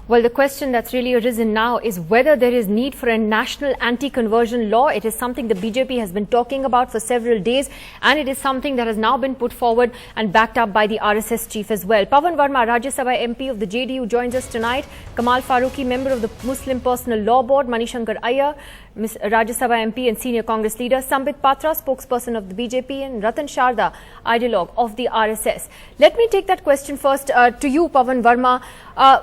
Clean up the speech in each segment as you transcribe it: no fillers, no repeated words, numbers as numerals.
Well, the question that's really arisen now is whether there is need for a national anti-conversion law. It is something the BJP has been talking about for several days, and it is something that has now been put forward and backed up by the RSS chief as well. Pawan Verma, Rajya Sabha MP of the JDU, joins us tonight. Kamal Farooqi, member of the Muslim Personal Law Board. Manishankar Iyer, Rajya Sabha MP and senior Congress leader. Sambit Patra, spokesperson of the BJP, and Ratan Sharda, ideologue of the RSS. Let me take that question first to you, Pawan Verma.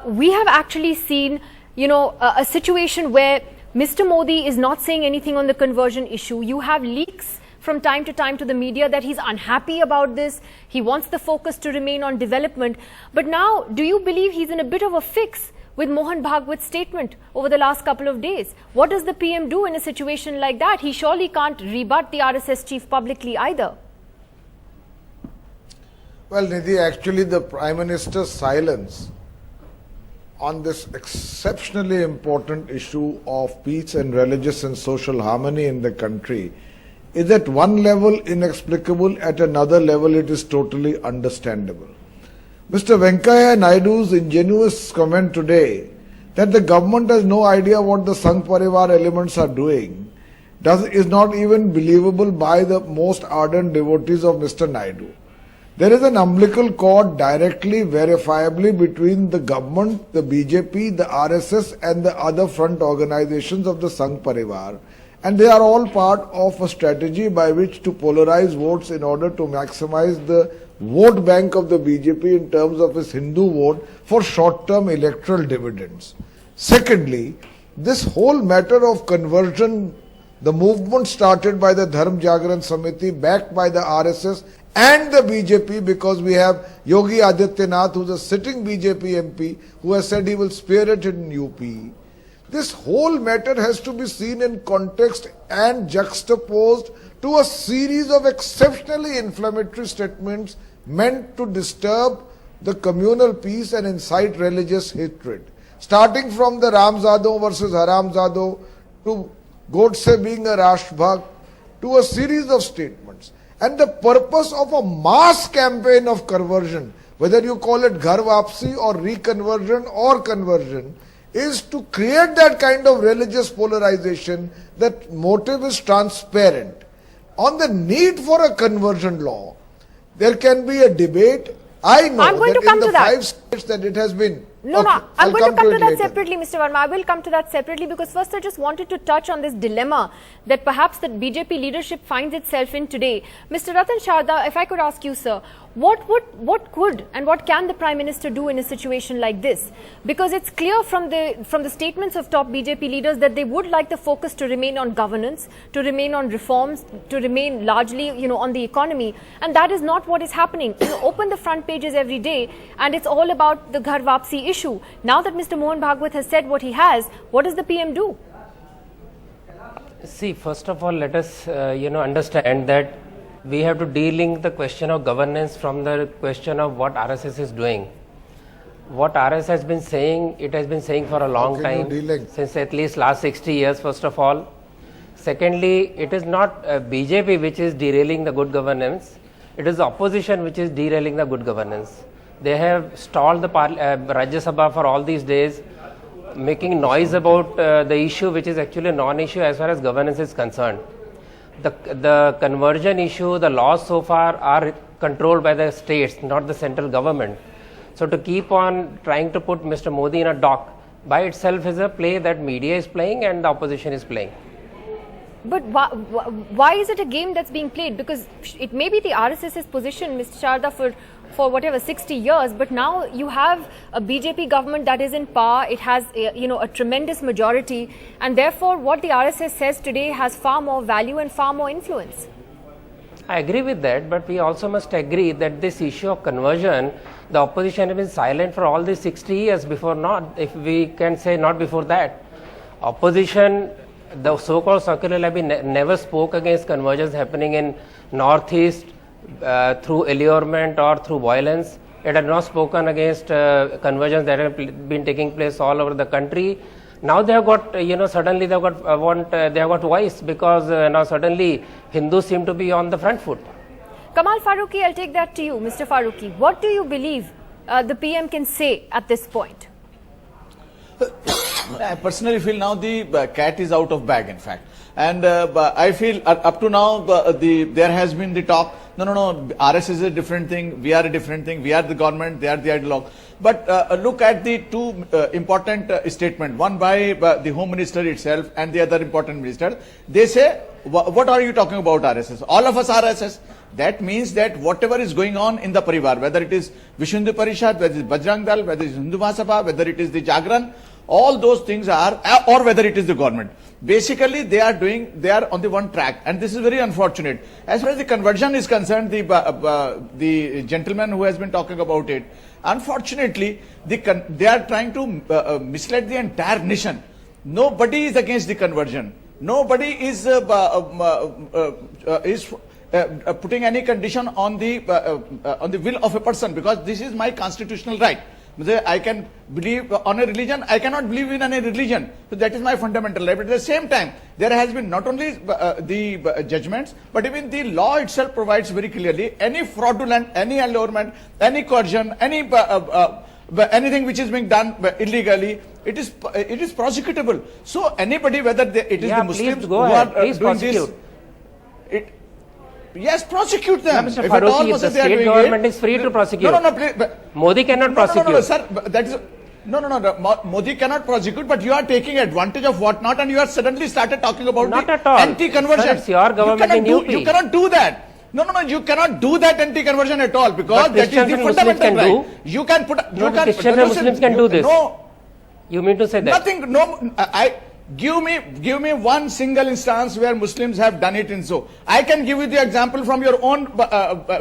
We have actually seen, a situation where Mr. Modi is not saying anything on the conversion issue. You have leaks from time to time to the media that he's unhappy about this. He wants the focus to remain on development. But now, do you believe he's in a bit of a fix with Mohan Bhagwat's statement over the last couple of days? What does the PM do in a situation like that? He surely can't rebut the RSS chief publicly either. Well, Nidhi, actually the Prime Minister's silence on this exceptionally important issue of peace and religious and social harmony in the country is at one level inexplicable, at another level it is totally understandable. Mr. Venkaiah Naidu's ingenuous comment today that the government has no idea what the Sangh Parivar elements are doing is not even believable by the most ardent devotees of Mr. Naidu. There is an umbilical cord directly, verifiably between the government, the BJP, the RSS and the other front organizations of the Sangh Parivar, and they are all part of a strategy by which to polarize votes in order to maximize the vote bank of the BJP in terms of its Hindu vote for short-term electoral dividends. Secondly, this whole matter of conversion, the movement started by the Dharm Jagran Samiti, backed by the RSS and the BJP, because we have Yogi Adityanath, who is a sitting BJP MP, who has said he will spearhead it in UP. This whole matter has to be seen in context and juxtaposed to a series of exceptionally inflammatory statements meant to disturb the communal peace and incite religious hatred. Starting from the Ramzado versus Haramzado, to Godse being a Rashtrabhakt, to a series of statements. And the purpose of a mass campaign of conversion, whether you call it Ghar Vapsi or reconversion or conversion, is to create that kind of religious polarization. That motive is transparent. On the need for a conversion law, there can be a debate. I know that in the 5 states that it has been. I'm going to come to that separately, Mr. Verma. I will come to that separately, because first I just wanted to touch on this dilemma that perhaps the BJP leadership finds itself in today. Mr. Ratan Sharda, if I could ask you, sir, what could and what can the Prime Minister do in a situation like this? Because it's clear from the statements of top BJP leaders that they would like the focus to remain on governance, to remain on reforms, to remain largely, on the economy. And that is not what is happening. You open the front pages every day and it's all about the Ghar Vapsi issue. Now that Mr. Mohan Bhagwat has said what he has, what does the PM do? See, first of all, let us, understand that we have to de-link the question of governance from the question of what RSS is doing. What RSS has been saying, it has been saying for a long time, since at least last 60 years, first of all. Secondly, it is not BJP which is derailing the good governance, it is the opposition which is derailing the good governance. They have stalled the Rajya Sabha for all these days, making noise about the issue which is actually a non-issue as far as governance is concerned. The conversion issue, the laws so far are controlled by the states, not the central government. So to keep on trying to put Mr. Modi in a dock by itself is a play that media is playing and the opposition is playing. But why is it a game that's being played? Because it may be the RSS's position, Mr. Sharda, for whatever 60 years, but now you have a BJP government that is in power. It has a tremendous majority, and therefore what the RSS says today has far more value and far more influence. I agree with that, but we also must agree that this issue of conversion, the opposition has been silent for all these 60 years before, not, if we can say not before that. Opposition, the so-called secular lobby never spoke against conversions happening in Northeast through allurement or through violence. It had not spoken against conversions that have been taking place all over the country. Now they have got, suddenly they have got voice, because now suddenly Hindus seem to be on the front foot. Kamal Farooqi, I'll take that to you, Mr. Farooqi. What do you believe the PM can say at this point? I personally feel now the cat is out of bag, in fact. And I feel up to now there has been the talk, no, RS is a different thing, we are a different thing, we are the government, they are the ideologue. But look at the two important statements, one by the Home Minister itself and the other important minister. They say, what are you talking about RSS? All of us are RSS. That means that whatever is going on in the Parivar, whether it is Vishnu Hindu Parishad, whether it is Bajrang Dal, whether it is Hindu Mahasabha, whether it is the Jagran, all those things are, or whether it is the government. Basically, they are on the one track, and this is very unfortunate. As far as the conversion is concerned, the gentleman who has been talking about it, unfortunately, they are trying to mislead the entire nation. Nobody is against the conversion. Nobody is putting any condition on the will of a person, because this is my constitutional right. I can believe on a religion, I cannot believe in any religion. So that is my fundamental right. But at the same time, there has been not only the judgments, but even the law itself provides very clearly any fraudulent, any allurement, any coercion, anything which is being done illegally, it is prosecutable. So anybody, whether it is the Muslims who are doing this, yes, prosecute them. Mr. Farooqi, the state government is free to prosecute. No, please. Modi cannot prosecute. No, sir. That is Modi cannot prosecute, but you are taking advantage of what not, and you are suddenly started talking about not the at all. anti-conversion. Sir, it's your government in UP. You cannot do that. No, you cannot do that anti-conversion at all, because that is the Muslims fundamental can right. do. You can put. No, Christians and Muslims can do this. No. You mean to say that? Nothing. No. Give me one single instance where Muslims have done it in so. I can give you the example from your own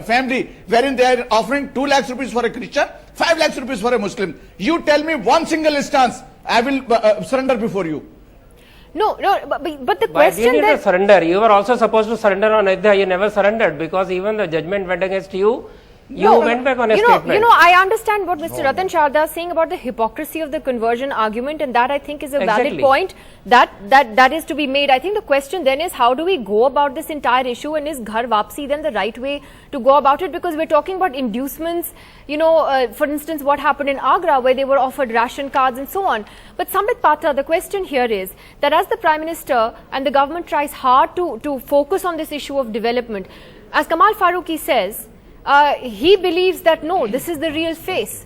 family, wherein they are offering 2 lakhs rupees for a Christian, 5 lakhs rupees for a Muslim. You tell me one single instance, I will surrender before you. No, but the Why question did you that... surrender? You were also supposed to surrender on Ayodhya. You never surrendered, because even the judgment went against you. You went back on a statement. I understand what Mr. Ratan Sharda is saying about the hypocrisy of the conversion argument, and that I think is a valid point that is to be made. I think the question then is, how do we go about this entire issue, and is Ghar Wapsi then the right way to go about it? Because we're talking about inducements, for instance, what happened in Agra, where they were offered ration cards and so on. But Sambit Patra, the question here is that as the Prime Minister and the government tries hard to focus on this issue of development, as Kamal Farooqi says, he believes that no, this is the real face.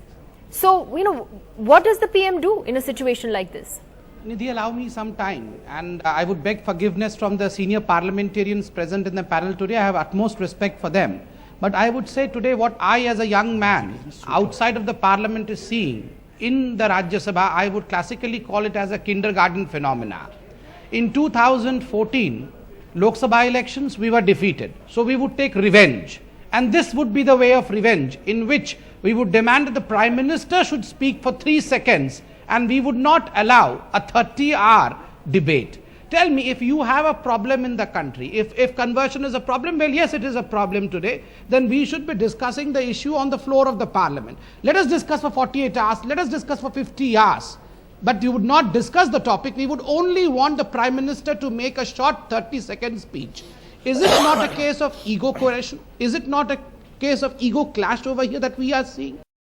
So, what does the PM do in a situation like this? Nidhi, allow me some time, and I would beg forgiveness from the senior parliamentarians present in the panel today. I have utmost respect for them. But I would say today what I as a young man outside of the parliament is seeing in the Rajya Sabha, I would classically call it as a kindergarten phenomena. In 2014, Lok Sabha elections, we were defeated. So we would take revenge. And this would be the way of revenge, in which we would demand that the Prime Minister should speak for 3 seconds, and we would not allow a 30-hour debate. Tell me, if you have a problem in the country, if conversion is a problem, well, yes, it is a problem today, then we should be discussing the issue on the floor of the parliament. Let us discuss for 48 hours, let us discuss for 50 hours. But we would not discuss the topic, we would only want the Prime Minister to make a short 30-second speech. Is it not a case of ego coercion? Is it not a case of ego clash over here that we are seeing?